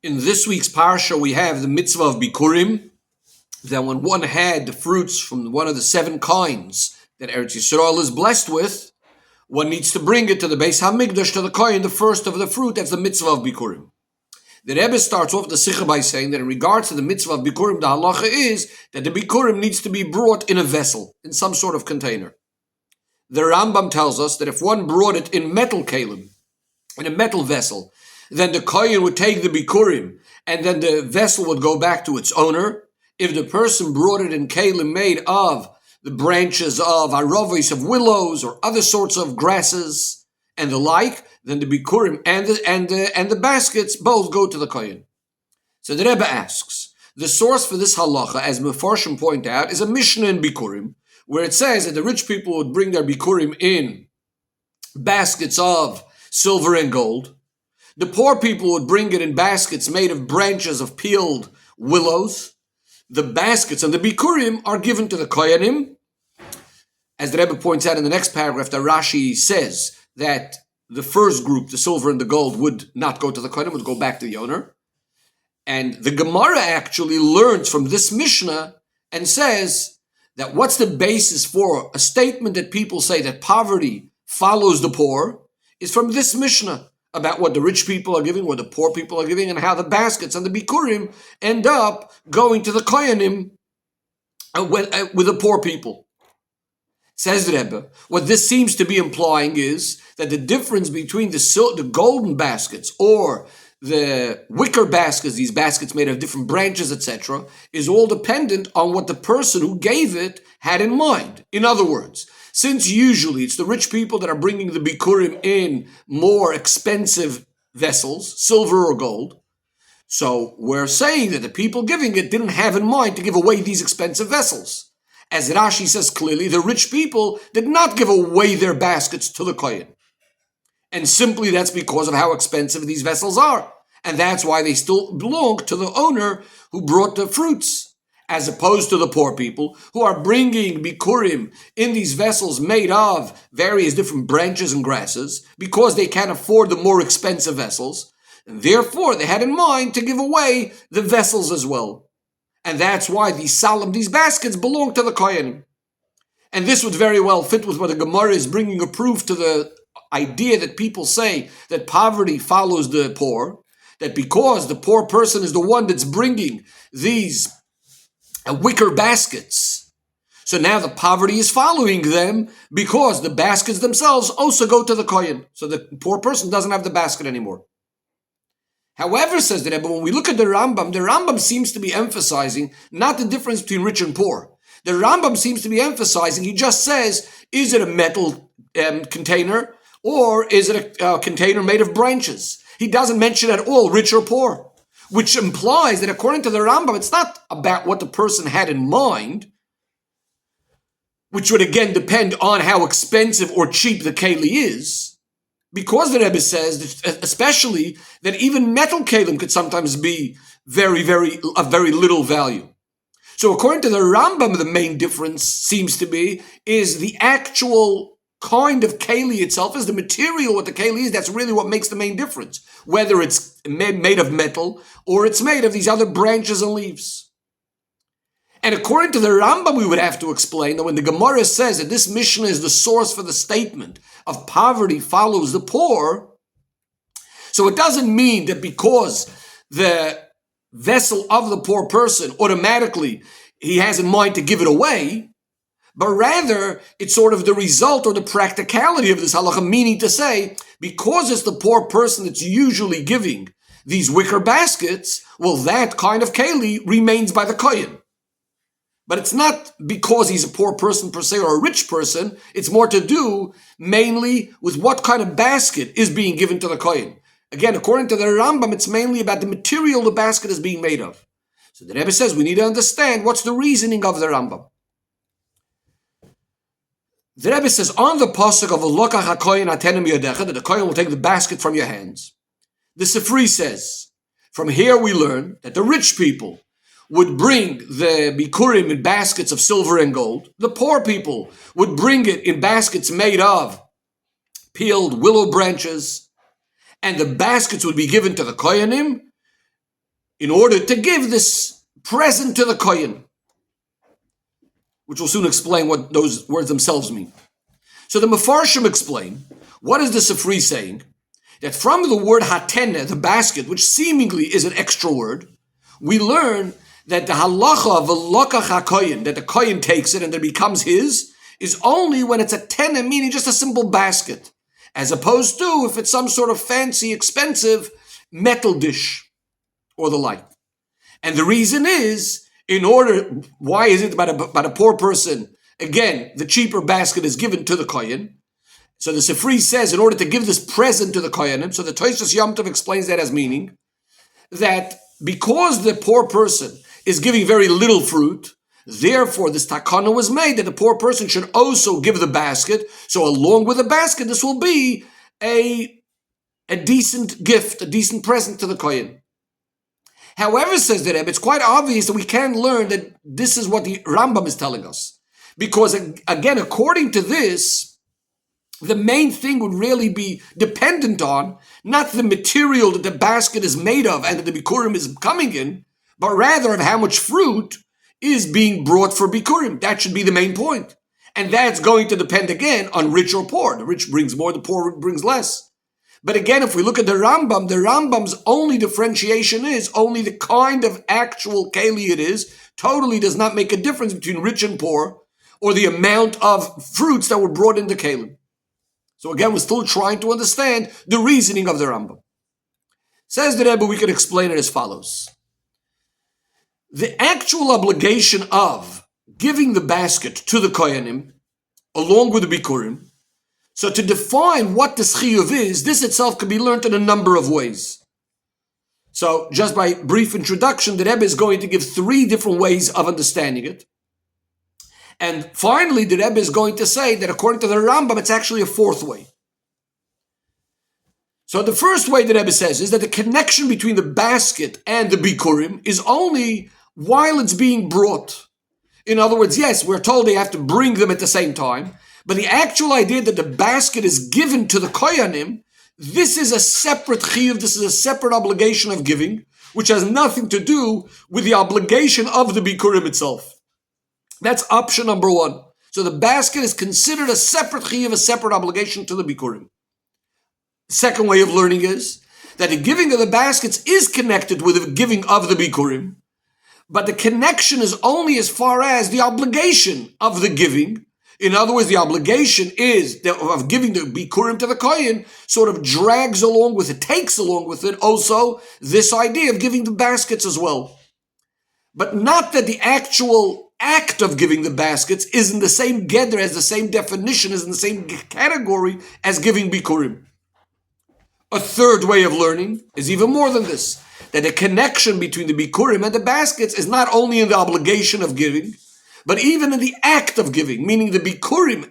In this week's parsha, we have the mitzvah of Bikurim, that when one had the fruits from one of the 7 kinds that Eretz Yisrael is blessed with, one needs to bring it to the Beis HaMikdash, to the kohen, the first of the fruit. That's the mitzvah of Bikurim. The Rebbe starts off the Sicha by saying that in regards to the mitzvah of Bikurim, the halacha is that the Bikurim needs to be brought in a vessel, in some sort of container. The Rambam tells us that if one brought it in metal kalim, in a metal vessel, then the kohen would take the Bikurim, and then the vessel would go back to its owner. If the person brought it in kalim made of the branches of aravis, of willows, or other sorts of grasses and the like, then the Bikurim and the baskets both go to the kohen. So the Rebbe asks, the source for this halacha, as Mefarshim point out, is a Mishnah in Bikurim, where it says that the rich people would bring their Bikurim in baskets of silver and gold. The poor people would bring it in baskets made of branches of peeled willows. The baskets and the Bikurim are given to the Kohanim. As the Rebbe points out in the next paragraph, the Rashi says that the first group, the silver and the gold, would not go to the Kohanim, would go back to the owner. And the Gemara actually learns from this Mishnah and says that what's the basis for a statement that people say that poverty follows the poor is from this Mishnah, about what the rich people are giving, what the poor people are giving, and how the baskets and the Bikurim end up going to the Kohanim with the poor people. Says the Rebbe, what this seems to be implying is that the difference between the golden baskets or the wicker baskets, these baskets made of different branches, etc., is all dependent on what the person who gave it had in mind. In other words, since usually it's the rich people that are bringing the Bikurim in more expensive vessels, silver or gold, so we're saying that the people giving it didn't have in mind to give away these expensive vessels. As Rashi says clearly, the rich people did not give away their baskets to the kohen. And simply that's because of how expensive these vessels are. And that's why they still belong to the owner who brought the fruits, as opposed to the poor people who are bringing Bikurim in these vessels made of various different branches and grasses because they can't afford the more expensive vessels. And therefore, they had in mind to give away the vessels as well. And that's why these baskets belong to the Kohanim. And this would very well fit with what the Gemara is bringing a proof to the idea that people say that poverty follows the poor, that because the poor person is the one that's bringing these wicker baskets, so now the poverty is following them because the baskets themselves also go to the kohen. So the poor person doesn't have the basket anymore. However, says the Rebbe, when we look at the Rambam seems to be emphasizing not the difference between rich and poor. The Rambam seems to be emphasizing, he just says, is it a metal container or is it a container made of branches? He doesn't mention at all rich or poor, which implies that according to the Rambam, it's not about what the person had in mind, which would again depend on how expensive or cheap the keli is, because the Rebbe says, especially, that even metal kelim could sometimes be very little value. So according to the Rambam, the main difference seems to be is the actual kind of keli itself, is the material, what the keli is. That's really what makes the main difference, whether it's made of metal or it's made of these other branches and leaves. And according to the Rambam, we would have to explain that when the Gemara says that this Mishnah is the source for the statement of poverty follows the poor, so it doesn't mean that because the vessel of the poor person automatically he has in mind to give it away, but rather it's sort of the result or the practicality of this halacha, meaning to say, because it's the poor person that's usually giving these wicker baskets, well, that kind of keli remains by the kohen. But it's not because he's a poor person per se or a rich person. It's more to do mainly with what kind of basket is being given to the kohen. Again, according to the Rambam, it's mainly about the material the basket is being made of. So the Rebbe says we need to understand what's the reasoning of the Rambam. The Rebbe says on the pasuk of Lokach HaKohen Atenem Yodecha, that the kohen will take the basket from your hands. The Sifri says, from here we learn that the rich people would bring the Bikurim in baskets of silver and gold. The poor people would bring it in baskets made of peeled willow branches, and the baskets would be given to the Kohanim, in order to give this present to the kohen, which will soon explain what those words themselves mean. So the Mefarshim explain, what is the Sifri saying? That from the word hatene, the basket, which seemingly is an extra word, we learn that the halacha of v'lokach hakoyin, that the kohen takes it and it becomes his, is only when it's a tene, meaning just a simple basket, as opposed to if it's some sort of fancy, expensive metal dish or the like. And the reason is, why is it about a poor person? Again, the cheaper basket is given to the kohen. So the Sifri says, in order to give this present to the kohenim, so the Tosfos Yom Tov explains that as meaning that because the poor person is giving very little fruit, therefore this takana was made that the poor person should also give the basket. So along with the basket, this will be a decent gift, a decent present to the kohen. However, says the Rebbe, it's quite obvious that we can learn that this is what the Rambam is telling us. Because again, according to this, the main thing would really be dependent on not the material that the basket is made of and that the bikurim is coming in, but rather of how much fruit is being brought for bikurim. That should be the main point. And that's going to depend again on rich or poor. The rich brings more, the poor brings less. But again, if we look at the Rambam's only differentiation is only the kind of actual keli it is, totally does not make a difference between rich and poor, or the amount of fruits that were brought into kelim. So again, we're still trying to understand the reasoning of the Rambam. Says the Rebbe, we can explain it as follows. The actual obligation of giving the basket to the kohenim, along with the bikurim, so to define what the chiyuv is, this itself can be learned in a number of ways. So just by brief introduction, the Rebbe is going to give 3 different ways of understanding it. And finally, the Rebbe is going to say that according to the Rambam, it's actually a 4th way. So the first way the Rebbe says is that the connection between the basket and the bikurim is only while it's being brought. In other words, yes, we're told they have to bring them at the same time, but the actual idea that the basket is given to the koyanim, this is a separate chiyuv, this is a separate obligation of giving, which has nothing to do with the obligation of the bikurim itself. That's option number 1. So the basket is considered a separate chiyuv, a separate obligation to the bikurim. The second way of learning is that the giving of the baskets is connected with the giving of the bikurim, but the connection is only as far as the obligation of the giving. In other words, the obligation is of giving the bikurim to the kohen sort of drags along with it, takes along with it also this idea of giving the baskets as well. But not that the actual act of giving the baskets is in the same gedder, as the same definition, is in the same category as giving bikurim. A third way of learning is even more than this, that the connection between the bikurim and the baskets is not only in the obligation of giving, but even in the act of giving, meaning the bikurim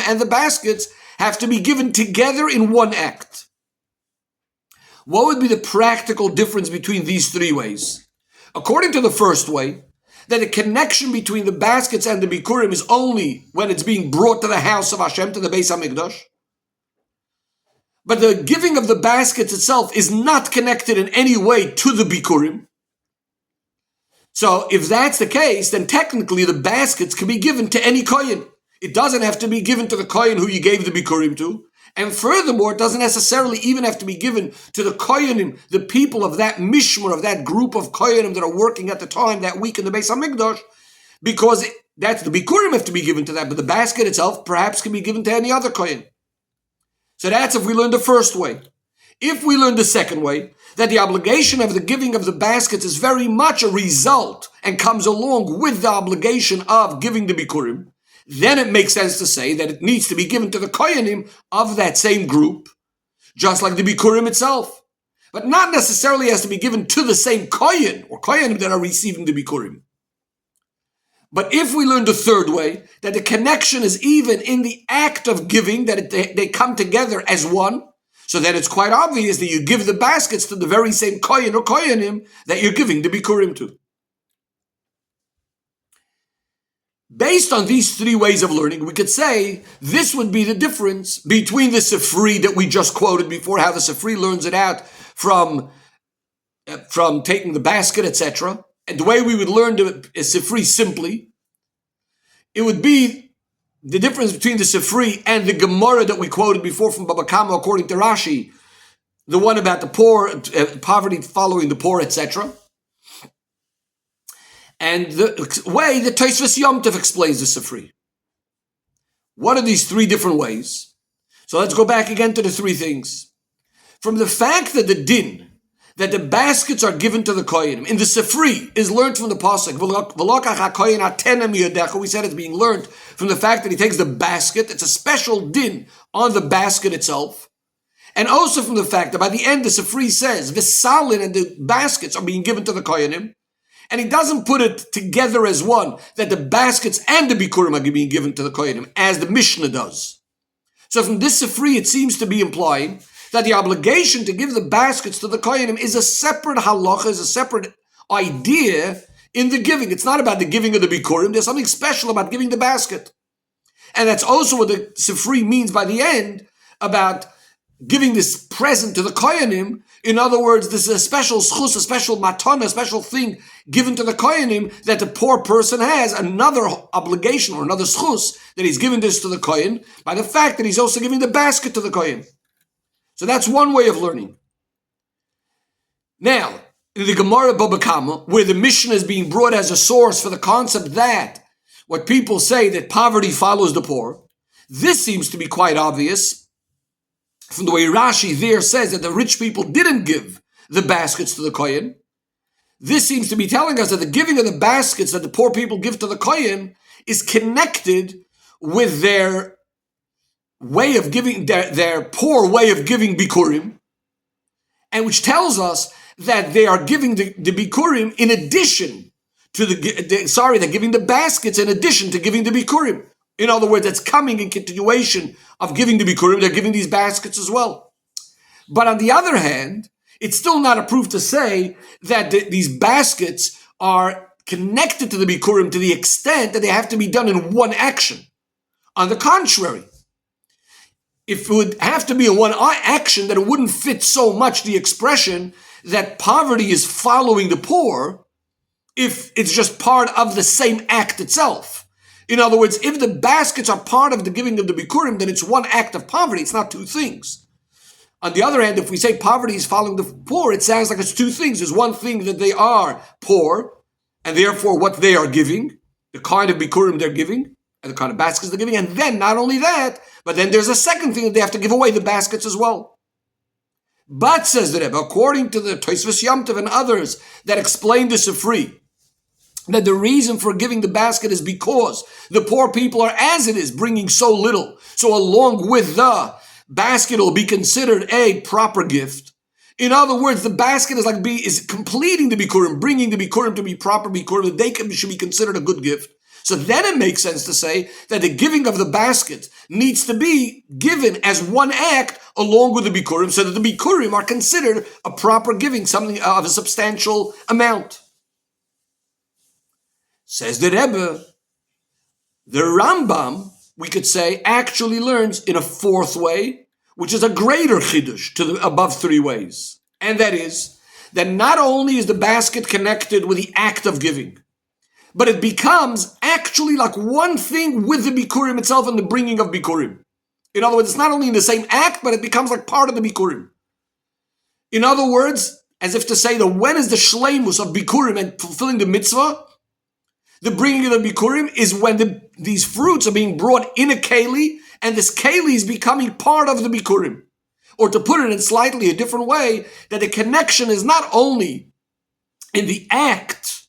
and the baskets have to be given together in one act. What would be the practical difference between these 3 ways? According to the first way, that the connection between the baskets and the bikurim is only when it's being brought to the house of Hashem, to the Beis HaMikdash. But the giving of the baskets itself is not connected in any way to the bikurim. So if that's the case, then technically the baskets can be given to any kohen. It doesn't have to be given to the kohen who you gave the bikurim to. And furthermore, it doesn't necessarily even have to be given to the kohenim, the people of that mishmar, of that group of kohenim that are working at the time, that week in the Beis HaMikdash, because that's the bikurim have to be given to that, but the basket itself perhaps can be given to any other kohen. So that's if we learn the first way. If we learn the second way, that the obligation of the giving of the baskets is very much a result and comes along with the obligation of giving the bikurim, then it makes sense to say that it needs to be given to the kohenim of that same group, just like the bikurim itself. But not necessarily has to be given to the same kohen or kohenim that are receiving the bikurim. But if we learn the third way, that the connection is even in the act of giving, that they come together as one, so that it's quite obvious that you give the baskets to the very same kohen or kohenim that you're giving the bikurim to. Based on these 3 ways of learning, we could say this would be the difference between the Sifri that we just quoted before, how the Sifri learns it out from from taking the basket, etc. And the way we would learn the Sifri simply, it would be the difference between the Sifri and the Gemara that we quoted before from Baba Kama, according to Rashi, the one about the poor, poverty following the poor, etc. And the way that Tosfos Yom Tov explains the Sifri. What are these three different ways? So let's go back again to the three things. From the fact that the din, that the baskets are given to the Kohanim, in the Sifri, is learned from the Pasuk. We said it's being learned from the fact that he takes the basket. It's a special din on the basket itself. And also from the fact that by the end the Sifri says, the salin and the baskets are being given to the Kohanim. And he doesn't put it together as one, that the baskets and the Bikurim are being given to the Kohanim, as the Mishnah does. So from this Sifri, it seems to be implying that the obligation to give the baskets to the Kohanim is a separate halacha, is a separate idea in the giving. It's not about the giving of the Bikurim. There's something special about giving the basket. And that's also what the Sifri means by the end about giving this present to the Kohanim. In other words, this is a special schus, a special matana, a special thing given to the Kohanim that the poor person has, another obligation or another schus that he's giving this to the Kohen by the fact that he's also giving the basket to the Kohen. So that's one way of learning. Now, in the Gemara Baba Kama, where the Mishnah is being brought as a source for the concept that what people say that poverty follows the poor, this seems to be quite obvious from the way Rashi there says that the rich people didn't give the baskets to the Kohen. This seems to be telling us that the giving of the baskets that the poor people give to the Kohen is connected with their way of giving, their poor way of giving Bikurim, and which tells us that they are giving the Bikurim in addition to they're giving the baskets in addition to giving the Bikurim. In other words, it's coming in continuation of giving the Bikurim, they're giving these baskets as well. But on the other hand, it's still not a proof to say that these baskets are connected to the Bikurim to the extent that they have to be done in one action. On the contrary, if it would have to be in one action, then it wouldn't fit so much the expression that poverty is following the poor if it's just part of the same act itself. In other words, if the baskets are part of the giving of the Bikurim, then it's one act of poverty. It's not two things. On the other hand, if we say poverty is following the poor, it sounds like it's two things. There's one thing that they are poor, and therefore what they are giving, the kind of Bikurim they're giving, and the kind of baskets they're giving, and then not only that, but then there's a second thing that they have to give away, the baskets as well. But, says the Rebbe, according to the Tosfos Yom Tov and others that explain the Sifri, that the reason for giving the basket is because the poor people are, as it is, bringing so little. So along with the basket will be considered a proper gift. In other words, the basket is completing the Bikurim, bringing the Bikurim to be proper Bikurim, that they should be considered a good gift. So then it makes sense to say that the giving of the basket needs to be given as one act along with the Bikurim, so that the Bikurim are considered a proper giving, something of a substantial amount. Says the Rebbe, the Rambam, we could say, actually learns in a fourth way, which is a greater chiddush to the above three ways. And that is, that not only is the basket connected with the act of giving, but it becomes actually like one thing with the Bikurim itself and the bringing of Bikurim. In other words, it's not only in the same act, but it becomes like part of the Bikurim. In other words, as if to say that when is the shleimus of Bikurim and fulfilling the mitzvah, the bringing of the Bikurim is when these fruits are being brought in a keli, and this keli is becoming part of the Bikurim. Or to put it in slightly a different way, that the connection is not only in the act,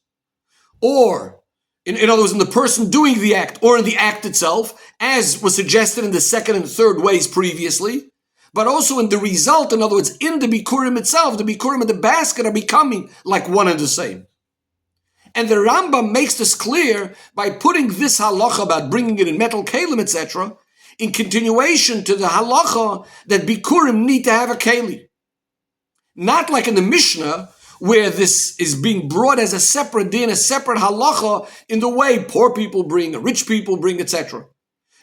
or in other words, in the person doing the act, or in the act itself, as was suggested in the second and third ways previously, but also in the result, in other words, in the Bikurim itself, the Bikurim and the basket are becoming like one and the same. And the Rambam makes this clear by putting this halacha about bringing it in metal kelim, etc., in continuation to the halacha that Bikurim need to have a keli. Not like in the Mishnah, where this is being brought as a separate din, a separate halacha, in the way poor people bring, rich people bring, etc.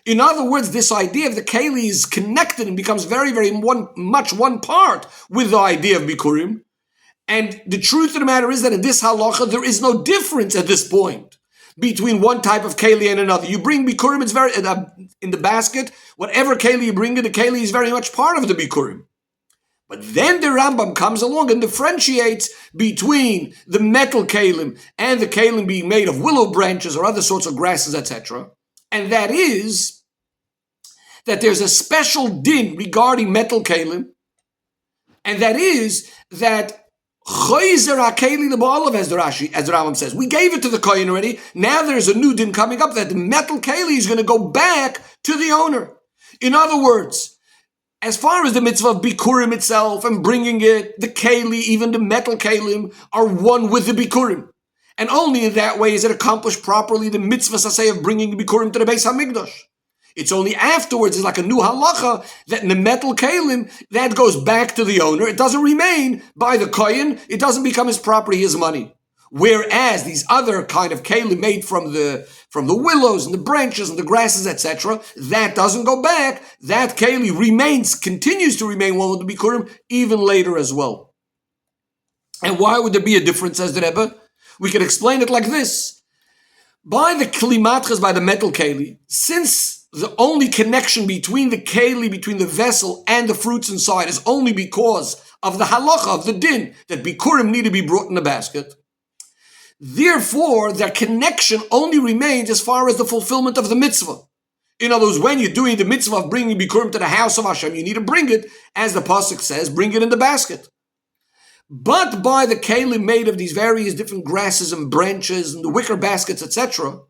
In other words, this idea of the keli is connected and becomes very, very much one part with the idea of Bikurim. And the truth of the matter is that in this halacha, there is no difference at this point between one type of keli and another. You bring bikurim, it's very in the basket. Whatever keli you bring in, the keli is very much part of the bikurim. But then the Rambam comes along and differentiates between the metal kalim and the kalim being made of willow branches or other sorts of grasses, etc. And that is that there's a special din regarding metal kalim, and that is that Choizer HaKeli L'Ba'alav, as the Rambam says. We gave it to the Kohen already. Now there's a new din coming up that the metal keli is going to go back to the owner. In other words, as far as the mitzvah of bikurim itself and bringing it, the keli, even the metal kelim, are one with the bikurim. And only in that way is it accomplished properly the mitzvah saseh of bringing the bikurim to the Beis HaMikdash. It's only afterwards, it's like a new halacha, that in the metal kalim, that goes back to the owner. It doesn't remain by the kohen. It doesn't become his property, his money. Whereas these other kind of kalim made from the willows and the branches and the grasses, etc., that doesn't go back. That keli continues to remain one with the bikurim, even later as well. And why would there be a difference, says the Rebbe? We can explain it like this. By the klimatchas, by the metal keli, since the only connection between the keli, between the vessel and the fruits inside is only because of the halacha, of the din, that bikurim need to be brought in a basket. Therefore, their connection only remains as far as the fulfillment of the mitzvah. In other words, when you're doing the mitzvah of bringing bikurim to the house of Hashem, you need to bring it, as the pasuk says, bring it in the basket. But by the keli made of these various different grasses and branches and the wicker baskets, etc.,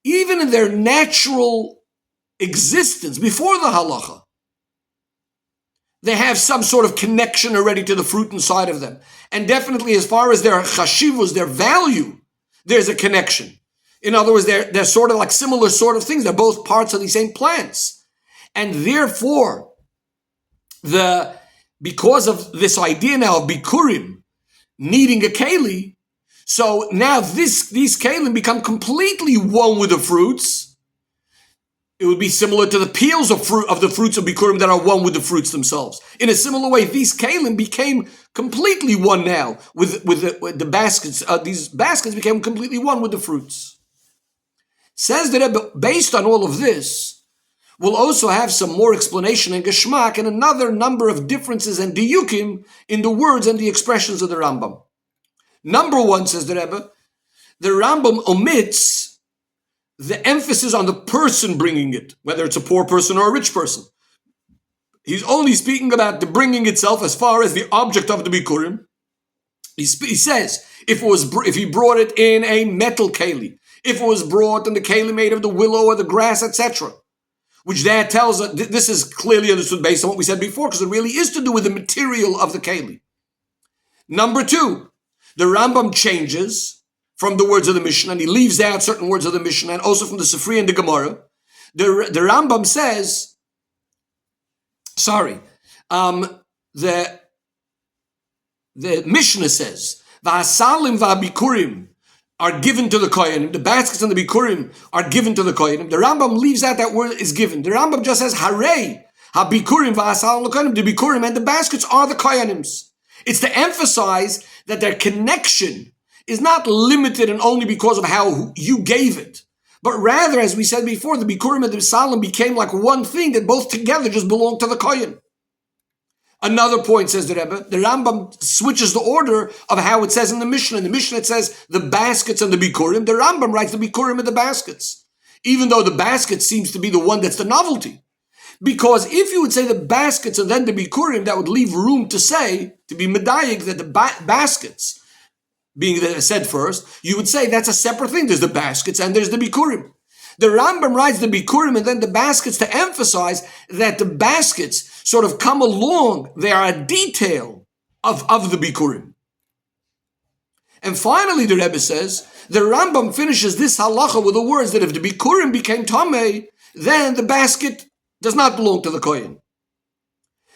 even in their natural existence before the halacha, they have some sort of connection already to the fruit inside of them. And definitely as far as their chashivus, their value, there's a connection. In other words, they're sort of like similar sort of things. They're both parts of the same plants. And therefore, because of this idea now of bikurim needing a keli, so now these kelim become completely one with the fruits. It would be similar to the peels of the fruits of bikurim that are one with the fruits themselves. In a similar way, these kelim became completely one now with the baskets. These baskets became completely one with the fruits. Says that based on all of this, we'll also have some more explanation and geschmack and another number of differences and diyukim in the words and the expressions of the Rambam. Number one, says the Rebbe, the Rambam omits the emphasis on the person bringing it, whether it's a poor person or a rich person. He's only speaking about the bringing itself as far as the object of the bikurim. He says, if he brought it in a metal keli, if it was brought in the keli made of the willow or the grass, etc., which that tells us, this is clearly understood based on what we said before, because it really is to do with the material of the keli. Number two, the Rambam changes from the words of the Mishnah, and he leaves out certain words of the Mishnah, and also from the Sifri and the Gemara. The Rambam says, the Mishnah says, V'hasalim v'habikurim are given to the Kohanim. The baskets and the bikurim are given to the Kohanim. The Rambam leaves out that word is given. The Rambam just says, Harei habikurim v'hasalim l'Kohanim. The bikurim and the baskets are the Kohanims. It's to emphasize that their connection is not limited and only because of how you gave it, but rather, as we said before, the bikurim and the salim became like one thing that both together just belong to the kohen. Another point, says the Rebbe, the Rambam switches the order of how it says in the Mishnah. In the Mishnah it says the baskets and the bikurim. The Rambam writes the bikurim and the baskets, even though the basket seems to be the one that's the novelty. Because if you would say the baskets and then the bikurim, that would leave room to say, to be medayik, that the baskets being said first, you would say that's a separate thing. There's the baskets and there's the bikurim. The Rambam writes the bikurim and then the baskets to emphasize that the baskets sort of come along. They are a detail of the bikurim. And finally, the Rebbe says, the Rambam finishes this halacha with the words that if the bikurim became tamei, then the basket does not belong to the kohen.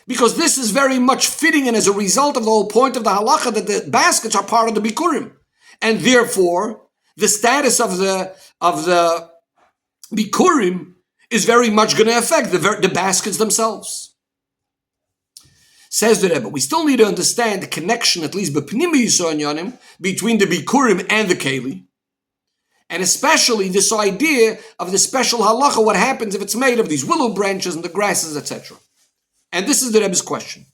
Because this is very much fitting and as a result of the whole point of the halacha that the baskets are part of the bikurim. And therefore, the status of the bikurim is very much going to affect the baskets themselves. Says the Rebbe, we still need to understand the connection, at least between the Bikurim and the Keli. And especially this idea of the special halacha, what happens if it's made of these willow branches and the grasses, etc. And this is the Rebbe's question.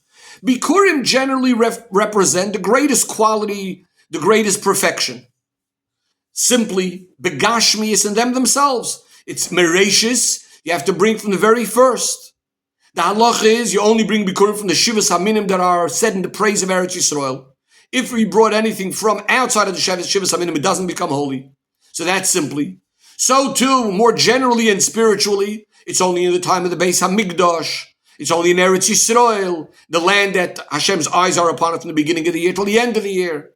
Bikurim generally represent the greatest quality, the greatest perfection. Simply, begashmius in them themselves. It's merashis, you have to bring from the very first. The halacha is you only bring Bikurim from the Shivas Haminim that are said in the praise of Eretz Yisrael. If we brought anything from outside of the Shivas Haminim, it doesn't become holy. So that's simply. So too, more generally and spiritually, it's only in the time of the Beis Hamikdash. It's only in Eretz Yisrael, the land that Hashem's eyes are upon it from the beginning of the year till the end of the year.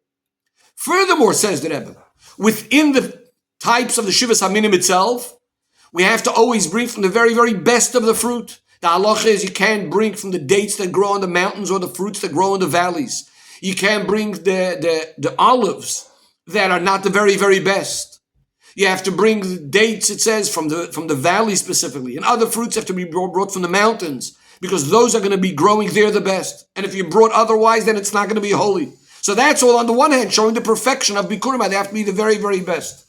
Furthermore, says the Rebbe, within the types of the Shivas Haminim itself, we have to always bring from the very, very best of the fruit. The halacha is you can't bring from the dates that grow on the mountains or the fruits that grow in the valleys. You can't bring the olives that are not the very, very best. You have to bring the dates, it says, from the valley specifically. And other fruits have to be brought from the mountains because those are going to be growing there the best. And if you brought otherwise, then it's not going to be holy. So that's all on the one hand, showing the perfection of Bikurim. They have to be the very, very best.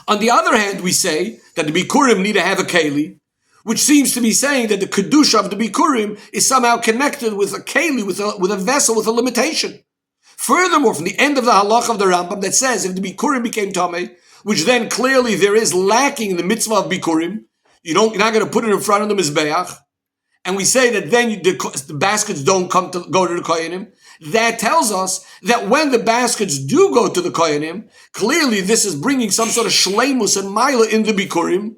On the other hand, we say that the Bikurim need to have a Keli, which seems to be saying that the Kedusha of the Bikurim is somehow connected with a Keli, with a vessel, with a limitation. Furthermore, from the end of the halach of the Rambam that says if the Bikurim became Tameh, which then clearly there is lacking in the mitzvah of Bikurim, you're not going to put it in front of the Mizbeach, and we say that then the baskets don't go to the Koyanim. That tells us that when the baskets do go to the Koyanim, clearly this is bringing some sort of shleimus and maila in the Bikurim,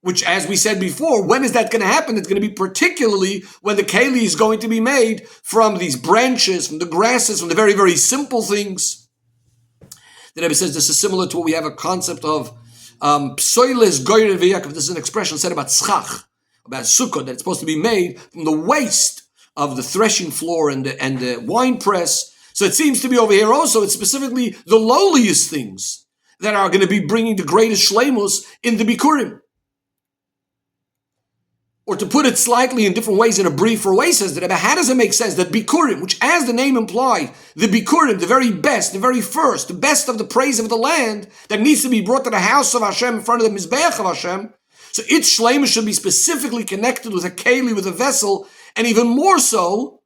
which, as we said before, when is that going to happen? It's going to be particularly when the keli is going to be made from these branches, from the grasses, from the very, very simple things. The Rebbe says this is similar to what we have a concept of psoiles goyre v'yakov. This is an expression said about schach, about sukkah, that it's supposed to be made from the waste of the threshing floor and the wine press. So it seems to be over here also, it's specifically the lowliest things that are going to be bringing the greatest shleimus in the Bikurim. Or to put it slightly in different ways, in a briefer way, says the Rebbe, how does it make sense that Bikurim, which as the name implies, the Bikurim, the very best, the very first, the best of the praise of the land, that needs to be brought to the house of Hashem in front of the Mizbeach of Hashem, so its shleimus should be specifically connected with a keli, with a vessel, and even more so,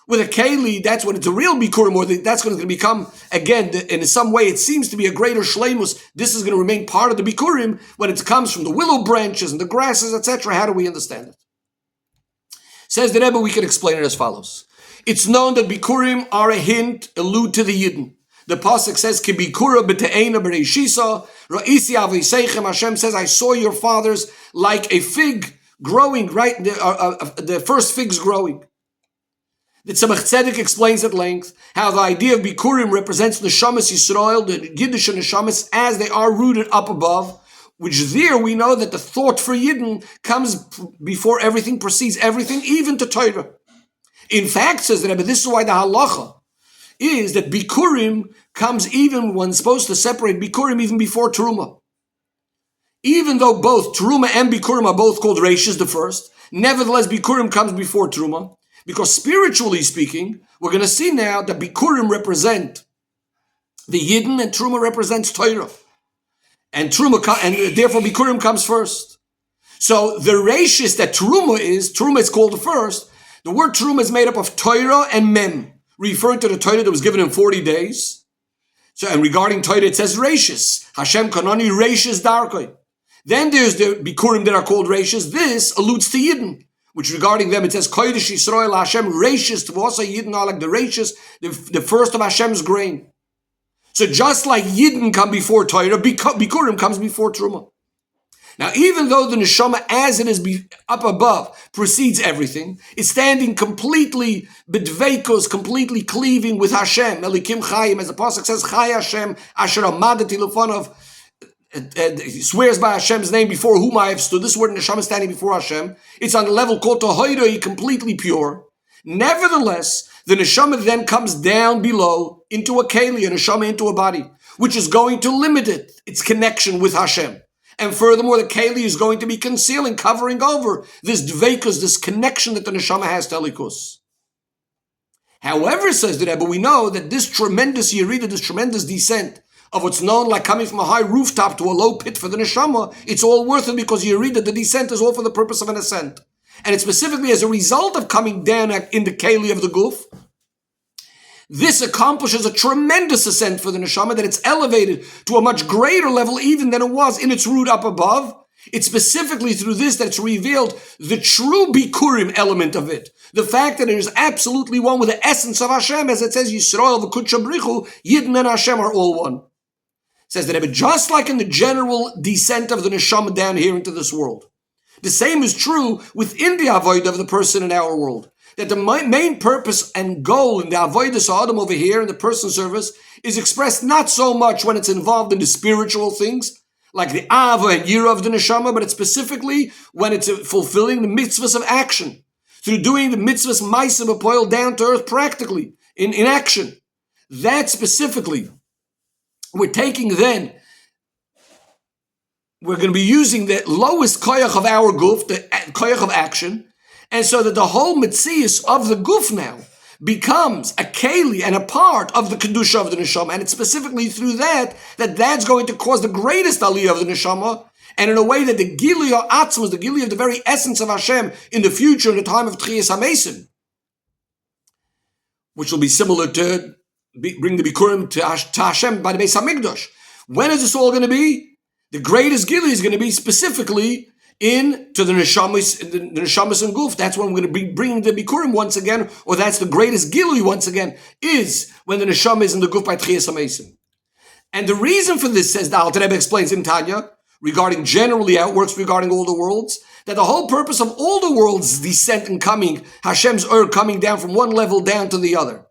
with a keli, that's when it's a real Bikurim, or that's going to become, again, in some way, it seems to be a greater shleimus. This is going to remain part of the Bikurim when it comes from the willow branches and the grasses, etc. How do we understand it? Says the Rebbe, we can explain it as follows. It's known that Bikurim are a hint, allude to the Yidden. The Pasuk says, Ki Bikura b'te'ena b'reishisa, ra'isi aviseichem, Hashem says, I saw your fathers like a fig growing, right? The first figs growing. The Tzemach Tzedek explains at length how the idea of Bikurim represents Neshamas Yisrael, the Yiddish Neshamas, as they are rooted up above, which there we know that the thought for Yidden comes before everything, precedes everything, even to Torah. In fact, says the Rebbe, this is why the halacha is that Bikurim comes even when supposed to separate Bikurim even before Teruma. Even though both Teruma and Bikurim are both called Reishis, the first, nevertheless Bikurim comes before Teruma, because spiritually speaking, we're going to see now that Bikurim represent the Yidden and Teruma represents Torah. And therefore Bikurim comes first. So the Reishis that Teruma is called first. The word Teruma is made up of Torah and Mem, referring to the Torah that was given in 40 days. So, and regarding Torah, it says Reishis. Hashem Kanani Reishis Darkoi. Then there's the Bikurim that are called Reishis. This alludes to Yidden, which regarding them, it says Kodesh Yisrael Hashem Reishis Tvosa Yidden are like the Reishis, the first of Hashem's grain. So just like Yidden come before Torah, Bikurim comes before Truma. Now, even though the Neshama, as it is up above, precedes everything, is standing completely bedveikos, completely cleaving with Hashem, Elikim Chayim, as the Pasuk says, Chay Hashem, Asher Amadati Lefanov, he swears by Hashem's name before whom I have stood. This word Neshama is standing before Hashem. It's on the level called Tohoiroi, completely pure. Nevertheless, the neshama then comes down below into a keli, a neshama into a body, which is going to limit its connection with Hashem. And furthermore, the keli is going to be concealing, covering over this dveikus, this connection that the neshama has to Elikus. However, says the Rebbe, we know that this tremendous yerida, this tremendous descent of what's known like coming from a high rooftop to a low pit for the neshama, it's all worth it because yerida, the descent, is all for the purpose of an ascent. And it's specifically as a result of coming down in the keli of the guf, this accomplishes a tremendous ascent for the neshama, that it's elevated to a much greater level even than it was in its root up above. It's specifically through this that it's revealed the true Bikurim element of it. The fact that it is absolutely one with the essence of Hashem, as it says, Yisrael v'kudsha brichu, Yidden and Hashem are all one. It says that just like in the general descent of the neshama down here into this world, the same is true within the avodah of the person in our world. That the main purpose and goal in the avodah sa'adam over here in the person service is expressed not so much when it's involved in the spiritual things, like the ava and yira of the neshama, but it's specifically when it's fulfilling the mitzvahs of action, through doing the mitzvahs ma'aseh b'poel down to earth practically, in action. That specifically, we're taking then, we're going to be using the lowest koyach of our guf, the koyach of action, and so that the whole mitzias of the guf now becomes a keli and a part of the kedusha of the neshama, and it's specifically through that's going to cause the greatest aliyah of the neshama, and in a way that the gili of atzmos, the gili of the very essence of Hashem in the future, in the time of Tchiyas HaMesim, which will be similar to bring the Bikurim to Hashem by the Beis HaMikdash. When is this all going to be? The greatest gili is going to be specifically into the neshamas and guf. That's when we're going to be bringing the bikurim once again, or that's the greatest gilui once again, is when the neshama is in the guf by Tchiyas HaMesim. And the reason for this, says the Alter Rebbe explains in Tanya, regarding generally how it works regarding all the worlds, that the whole purpose of all the worlds' descent and coming, Hashem's coming down from one level down to the other,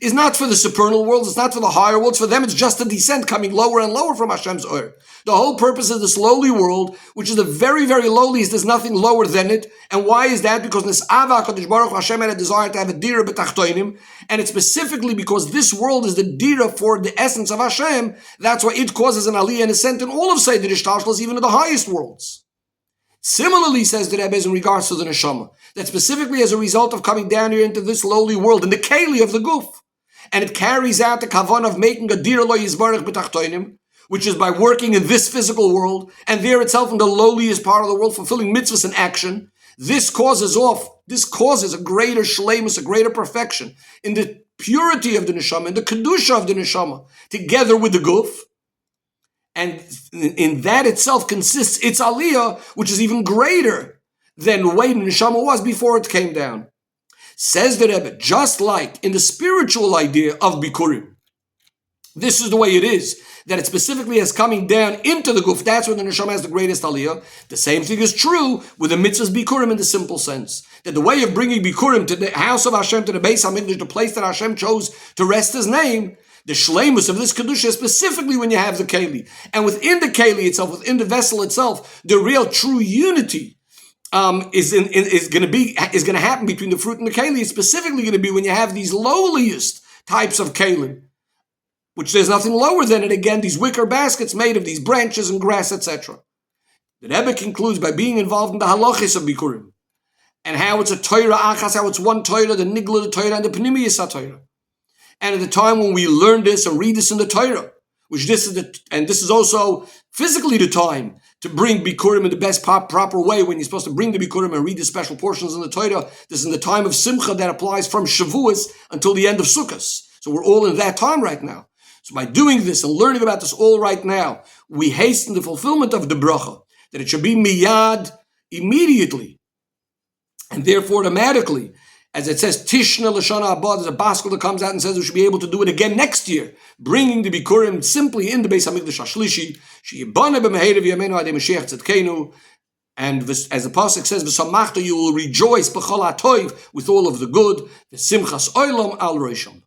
is not for the supernal worlds, it's not for the higher worlds. For them, it's just a descent coming lower and lower from Hashem's Ur. The whole purpose of this lowly world, which is the very, very lowliest, there's nothing lower than it. And why is that? Because Nes'ava HaKadosh Baruch Hu, Hashem had a desire to have a dira b'tachtoinim, and it's specifically because this world is the dira for the essence of Hashem. That's why it causes an aliyah and ascent in all of Seder Ishtalshlos, even in the highest worlds. Similarly, says the Rebbe, in regards to the neshama, that specifically as a result of coming down here into this lowly world, in the keli of the guf, and it carries out the kavan of making a dir lo yizbarach b'tachtoinim, which is by working in this physical world, and there itself in the lowliest part of the world, fulfilling mitzvahs in action. This causes a greater shleimus, a greater perfection in the purity of the neshama, in the kedusha of the neshama, together with the guf. And in that itself consists its aliyah, which is even greater than the way the neshama was before it came down. Says the Rebbe, just like in the spiritual idea of Bikurim, this is the way it is, that it specifically is coming down into the guf, that's when the neshama has the greatest aliyah. The same thing is true with the mitzvahs Bikurim in the simple sense, that the way of bringing Bikurim to the house of Hashem, to the Beis HaMikdash, the place that Hashem chose to rest His name, the shleimus of this kedusha is specifically when you have the keli. And within the keli itself, within the vessel itself, the real true unity is going to happen between the fruit and the keli. It's specifically going to be when you have these lowliest types of kelim, which there's nothing lower than it. Again, these wicker baskets made of these branches and grass, etc. The Rebbe concludes by being involved in the halachis of Bikurim, and how it's a Torah achas, how it's one Torah, the nigla the Torah, and the pnimiyus Torah. And at the time when we learn this and read this in the Torah, which this is also physically the time to bring Bikurim in the best proper way, when you're supposed to bring the Bikurim and read the special portions in the Torah. This is in the time of Simcha that applies from Shavuos until the end of Sukkot. So we're all in that time right now. So by doing this and learning about this all right now, we hasten the fulfillment of the bracha, that it should be miyad, immediately, and therefore automatically. As it says, Tishna Lashana Abad, there's a baskel that comes out and says we should be able to do it again next year, bringing the Bikurim simply in the Beis HaMikdash HaShlishi, She'yibana b'meherav yameinu adei Mashiach tzedkeinu, and as the pasuk says, V'samachta, you will rejoice b'chol ha'toiv, with all of the good, the simchas olam al rosham.